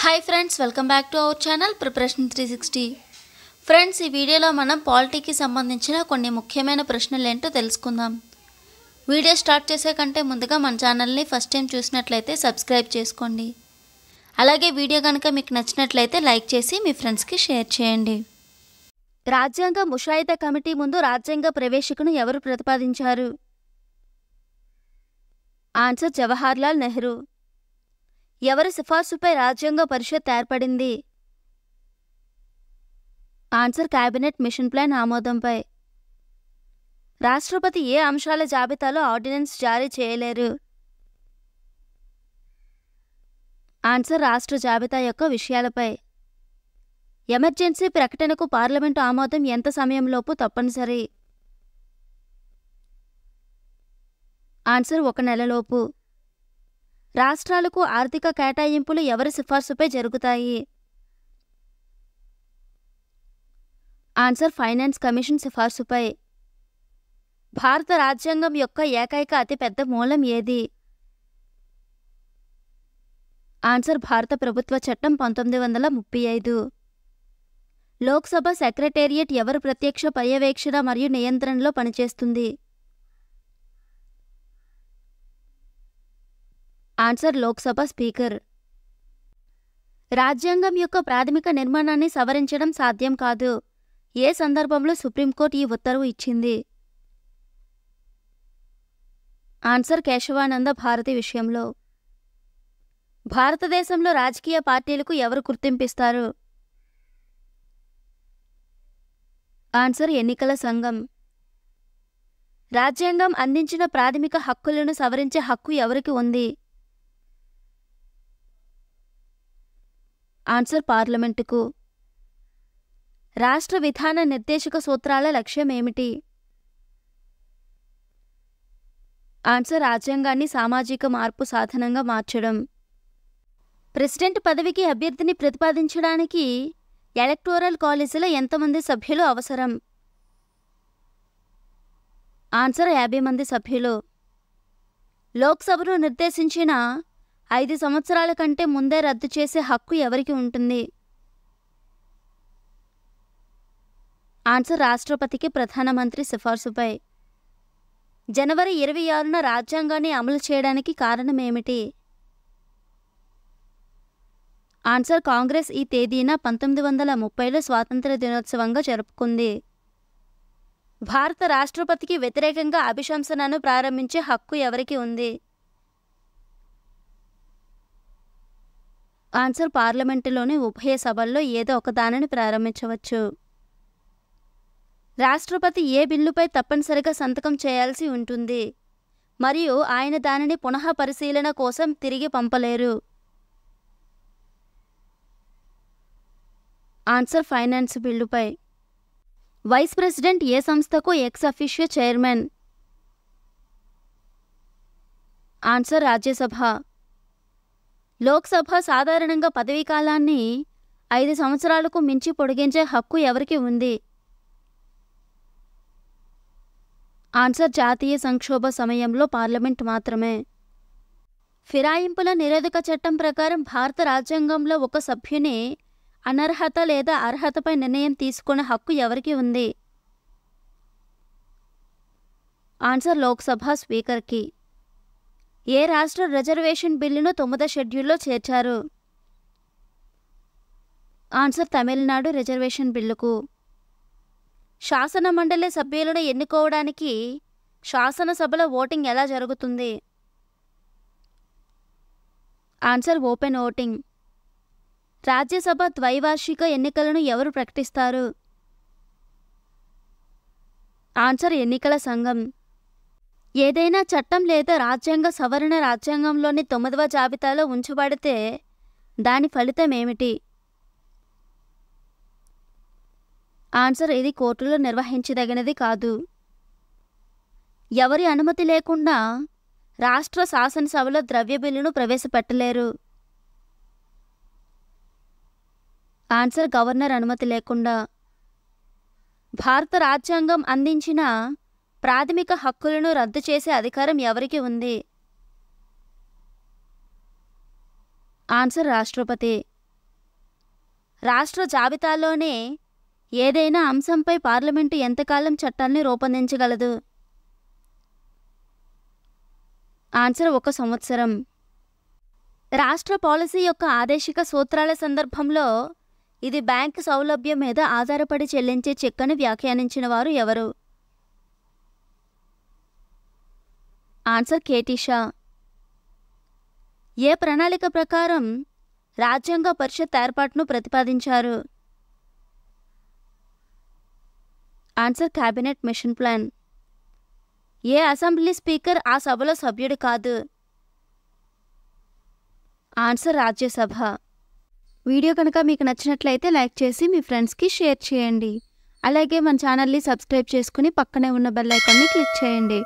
Hi friends, welcome back to our channel preparation 360. Friends, ఈ వీడియోలో మనం పాలిటీకి సంబంధించిన కొన్ని ముఖ్యమైన ప్రశ్నలు ఏంటో తెలుసుకుందాం. వీడియో స్టార్ట్ చేసే కంటే ముందుగా మన ఛానల్ని ఫస్ట్ టైం చూసినట్లయితే సబ్స్క్రైబ్ చేసుకోండి. అలాగే వీడియో కనుక మీకు నచ్చినట్లయితే లైక్ చేసి మీ ఫ్రెండ్స్కి షేర్ చేయండి. రాజ్యాంగ ముషాయిదా కమిటీ ముందు రాజ్యాంగ ప్రవేశికను ఎవరు ప్రతిపాదించారు? ఆన్సర్ జవహర్లాల్ నెహ్రూ. ఎవరి సిఫార్సుపై రాజ్యాంగ పరిషత్ ఏర్పడింది? ఆన్సర్ కేబినెట్ మిషన్ ప్లాన్ ఆమోదంపై. రాష్ట్రపతి ఏ అంశాల జాబితాలో ఆర్డినెన్స్ జారీ చేయలేరు? ఆన్సర్ రాష్ట్ర జాబితా యొక్క విషయాలపై. ఎమర్జెన్సీ ప్రకటనకు పార్లమెంటు ఆమోదం ఎంత సమయంలోపు తప్పనిసరి? ఆన్సర్ 1 నెలలోపు. రాష్ట్రాలకు ఆర్థిక కేటాయింపులు ఎవరి సిఫార్సుపై జరుగుతాయి? ఆన్సర్ ఫైనాన్స్ కమిషన్ సిఫార్సుపై. భారత రాజ్యాంగం యొక్క ఏకైక అతిపెద్ద మూలం ఏది? ఆన్సర్ భారత ప్రభుత్వ చట్టం 1935. లోక్సభ సెక్రటేరియట్ ఎవరి ప్రత్యక్ష పర్యవేక్షణ మరియు నియంత్రణలో పనిచేస్తుంది? Answer Lok Sabha speaker. రాజ్యాంగం యొక్క ప్రాథమిక నిర్మాణాన్ని సవరించడం సాధ్యం కాదు. ఏ సందర్భంలో సుప్రీంకోర్టు ఈ ఉత్తర్వు ఇచ్చింది? ఆన్సర్ కేశవానంద భారతి విషయంలో. భారతదేశంలో రాజకీయ పార్టీలకు ఎవరు గుర్తింపిస్తారు? ఆన్సర్ ఎన్నికల సంఘం. రాజ్యాంగం అందించిన ప్రాథమిక హక్కులను సవరించే హక్కు ఎవరికి ఉంది? ఆన్సర్ పార్లమెంటుకు. రాష్ట్ర విధాన నిర్దేశక సూత్రాల లక్ష్యం ఏమిటి? ఆన్సర్ రాజ్యాంగాన్ని సామాజిక మార్పు సాధనంగా మార్చడం. ప్రెసిడెంట్ పదవికి అభ్యర్థిని ప్రతిపాదించడానికి ఎలక్టోరల్ కాలేజీలో ఎంతమంది సభ్యులు అవసరం? ఆన్సర్ 50 మంది సభ్యులు. లోక్సభను నిర్దేశించిన 5 సంవత్సరాల కంటే ముందే రద్దు చేసే హక్కు ఎవరికి ఉంటుంది? ఆన్సర్ రాష్ట్రపతికి ప్రధానమంత్రి సిఫార్సుపై. జనవరి 26న రాజ్యాంగాన్ని అమలు చేయడానికి కారణం ఏమిటి? ఆన్సర్ కాంగ్రెస్ ఈ తేదీన 1930లో స్వాతంత్ర దినోత్సవంగా జరుపుకుంది. భారత రాష్ట్రపతికి వ్యతిరేకంగా అభిశంసనను ప్రారంభించే హక్కు ఎవరికి ఉంది? ఆన్సర్ పార్లమెంటులోని ఉభయ సభల్లో ఏదో ఒక దానిని ప్రారంభించవచ్చు. రాష్ట్రపతి ఏ బిల్లుపై తప్పనిసరిగా సంతకం చేయాల్సి ఉంటుంది మరియు ఆయన దానిని పునః పరిశీలన కోసం తిరిగి పంపలేరు? ఆన్సర్ ఫైనాన్స్ బిల్లుపై. వైస్ ప్రెసిడెంట్ ఏ సంస్థకు ex officio chairman? Answer Rajya Sabha. Lok Sabha సాధారణంగా పదవీకాలాన్ని 5 సంవత్సరాలకు మించి పొడిగించే హక్కు ఎవరికి ఉంది? ఆన్సర్ జాతీయ సంక్షోభ సమయంలో పార్లమెంట్ మాత్రమే. ఫిరాయింపుల నిరోధక చట్టం ప్రకారం భారత రాజ్యాంగంలో ఒక సభ్యుని అనర్హత లేదా అర్హతపై నిర్ణయం తీసుకునే హక్కు ఎవరికి ఉంది? ఆన్సర్ లోక్సభ స్పీకర్కి. ఏ రాష్ట్ర రిజర్వేషన్ బిల్లును 9వ షెడ్యూల్లో చేర్చారు? ఆన్సర్ తమిళనాడు రిజర్వేషన్ బిల్లుకు. శాసన మండలి సభ్యులను ఎన్నుకోవడానికి శాసనసభలో ఓటింగ్ ఎలా జరుగుతుంది? Answer open voting. రాజ్యసభ ద్వైవార్షిక ఎన్నికలను ఎవరు ప్రకటిస్తారు? ఆన్సర్ ఎన్నికల సంఘం. ఏదైనా చట్టం లేదా రాజ్యాంగ సవరణ రాజ్యాంగంలోని 9వ జాబితాలో ఉంచబడితే దాని ఫలితం ఏమిటి? ఆన్సర్ ఇది కోర్టులో నిర్వహించదగినది కాదు. ఎవరి అనుమతి లేకుండా రాష్ట్ర శాసనసభలో ద్రవ్య బిల్లును ప్రవేశపెట్టలేరు? ఆన్సర్ గవర్నర్ అనుమతి లేకుండా. భారత రాజ్యాంగం అందించిన ప్రాథమిక హక్కులను రద్దు చేసే అధికారం ఎవరికి ఉంది? ఆన్సర్ రాష్ట్రపతి. రాష్ట్ర జాబితాలోనే ఏదైనా అంశంపై పార్లమెంటు ఎంతకాలం చట్టాన్ని రూపొందించగలదు? ఆన్సర్ 1 సంవత్సరం. రాష్ట్ర పాలసీ యొక్క ఆదేశిక సూత్రాల సందర్భంలో ఇది బ్యాంకు సౌలభ్యం మీద ఆధారపడి చెల్లించే చెక్ అని వ్యాఖ్యానించిన వారు ఎవరు? Answer KT Shah. ఏ ప్రణాళిక ప్రకారం రాజ్యాంగ పరిషత్ ఏర్పాటును ప్రతిపాదించారు? Answer cabinet mission plan. ఏ అసెంబ్లీ స్పీకర్ ఆ సభలో సభ్యుడు కాదు? ఆన్సర్ రాజ్యసభ. వీడియో కనుక మీకు నచ్చినట్లయితే లైక్ చేసి మీ ఫ్రెండ్స్కి షేర్ చేయండి. అలాగే మన ఛానల్ని సబ్స్క్రైబ్ చేసుకుని పక్కనే ఉన్న బెల్ ఐకాన్ని క్లిక్ చేయండి.